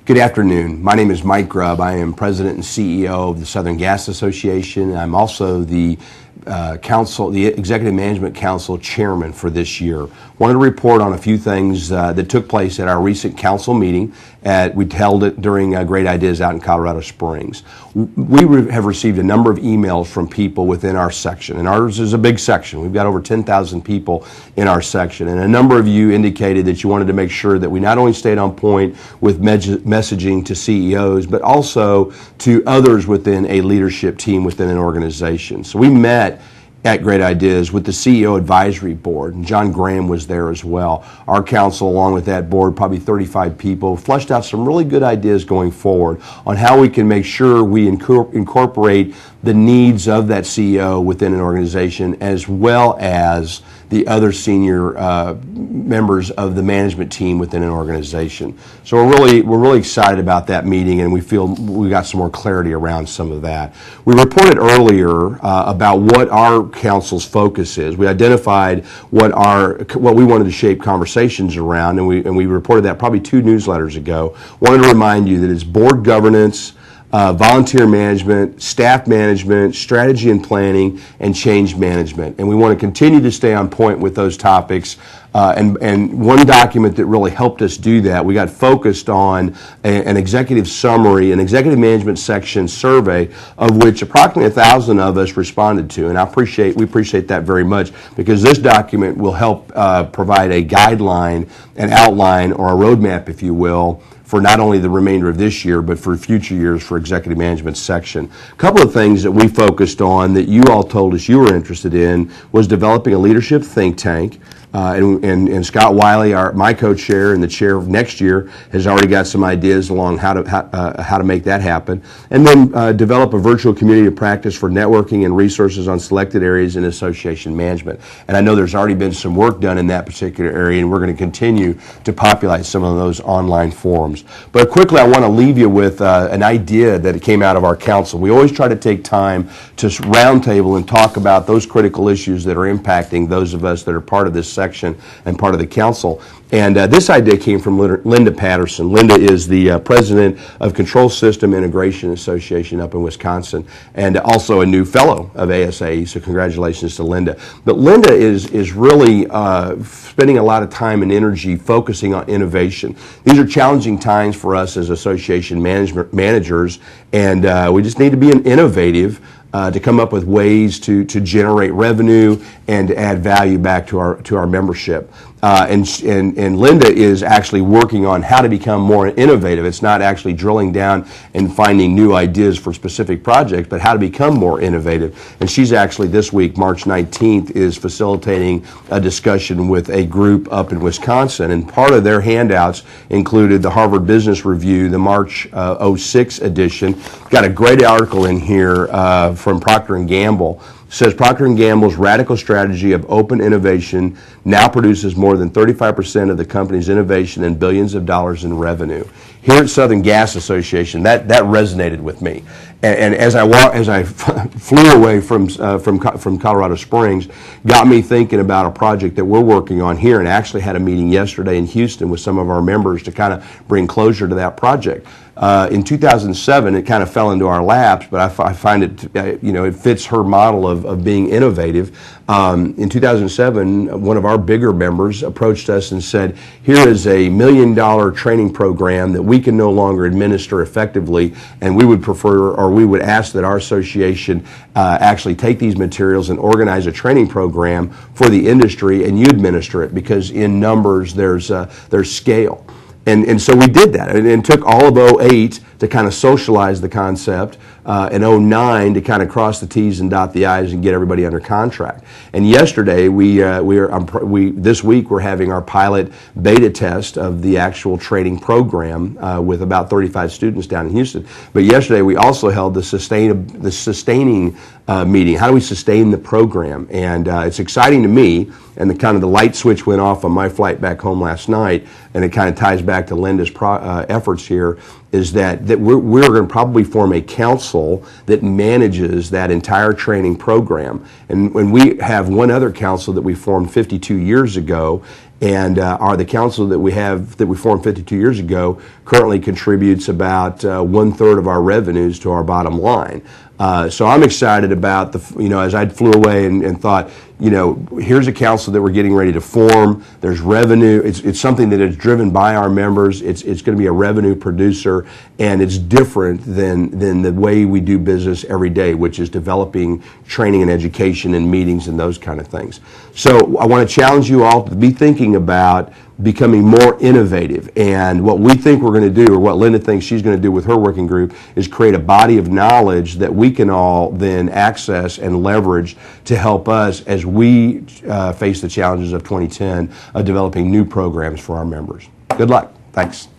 Good afternoon. My name is Mike Grubb. I am President and CEO of the Southern Gas Association. I'm also the Executive Management Council Chairman for this year. Wanted to report on a few things that took place at our recent council meeting. We held it during Great Ideas out in Colorado Springs. We have received a number of emails from people within our section, and ours is a big section. We've got over 10,000 people in our section, and a number of you indicated that you wanted to make sure that we not only stayed on point with messaging to CEOs, but also to others within a leadership team within an organization. So we met at Great Ideas with the CEO Advisory Board, and John Graham was there as well. Our council, along with that board, probably 35 people, fleshed out some really good ideas going forward on how we can make sure we incorporate the needs of that CEO within an organization, as well as the other senior members of the management team within an organization. So we're really excited about that meeting, and we feel we got some more clarity around some of that. We reported earlier about what our council's focus is. We identified what we wanted to shape conversations around, and we reported that probably 2 newsletters ago. Wanted to remind you that it's board governance, volunteer management, staff management, strategy and planning, and change management. And we want to continue to stay on point with those topics. And one document that really helped us do that, we got focused on an executive summary, an executive management section survey, of which approximately 1,000 of us responded to. And we appreciate that very much, because this document will help provide a guideline, an outline, or a roadmap, if you will, for not only the remainder of this year, but for future years for executive management section. A couple of things that we focused on that you all told us you were interested in was developing a leadership think tank. And Scott Wiley, my co-chair and the chair of next year, has already got some ideas along how to make that happen. And then develop a virtual community of practice for networking and resources on selected areas in association management. And I know there's already been some work done in that particular area, and we're going to continue to populate some of those online forums. But quickly, I want to leave you with an idea that came out of our council. We always try to take time to roundtable and talk about those critical issues that are impacting those of us that are part of this section and part of the council. And this idea came from Linda Patterson. Linda is the president of Control System Integration Association up in Wisconsin, and also a new fellow of ASAE, so congratulations to Linda. But Linda is really spending a lot of time and energy focusing on innovation. These are challenging times for us as association managers, and we just need to be innovative to come up with ways to generate revenue and to add value back to our membership. And Linda is actually working on how to become more innovative. It's not actually drilling down and finding new ideas for specific projects, but how to become more innovative. And she's actually this week, March 19th, is facilitating a discussion with a group up in Wisconsin. And part of their handouts included the Harvard Business Review, the March 06 edition. Got a great article in here from Procter & Gamble. Says Procter & Gamble's radical strategy of open innovation now produces more than 35% of the company's innovation and billions of dollars in revenue. Here at Southern Gas Association, that resonated with me. And as I flew away from Colorado Springs, got me thinking about a project that we're working on here, and actually had a meeting yesterday in Houston with some of our members to kind of bring closure to that project. In 2007, it kind of fell into our laps, but I find it, it fits her model of being innovative. In 2007, one of our bigger members approached us and said, here is a $1 million training program that we can no longer administer effectively, and we would prefer, or we would ask that our association actually take these materials and organize a training program for the industry, and you administer it, because in numbers there's scale. And so we did that, and it took all of 2008 to kind of socialize the concept, and 2009 to kind of cross the T's and dot the I's and get everybody under contract. And yesterday, this week we're having our pilot beta test of the actual training program with about 35 students down in Houston. But yesterday we also held the sustaining meeting. How do we sustain the program? And it's exciting to me, and the light switch went off on my flight back home last night, and it kind of ties back to Linda's efforts here, is that we're going to probably form a council that manages that entire training program. And when we have one other council that we formed 52 years ago, And the council that we formed 52 years ago currently contributes about 1/3 of our revenues to our bottom line. So I'm excited about as I flew away and thought, here's a council that we're getting ready to form. There's revenue. It's something that is driven by our members. It's going to be a revenue producer, and it's different than the way we do business every day, which is developing training and education and meetings and those kind of things. So I want to challenge you all to be thinking about becoming more innovative. And what we think we're going to do, or what Linda thinks she's going to do with her working group, is create a body of knowledge that we can all then access and leverage to help us as we face the challenges of 2010 of developing new programs for our members. Good luck. Thanks.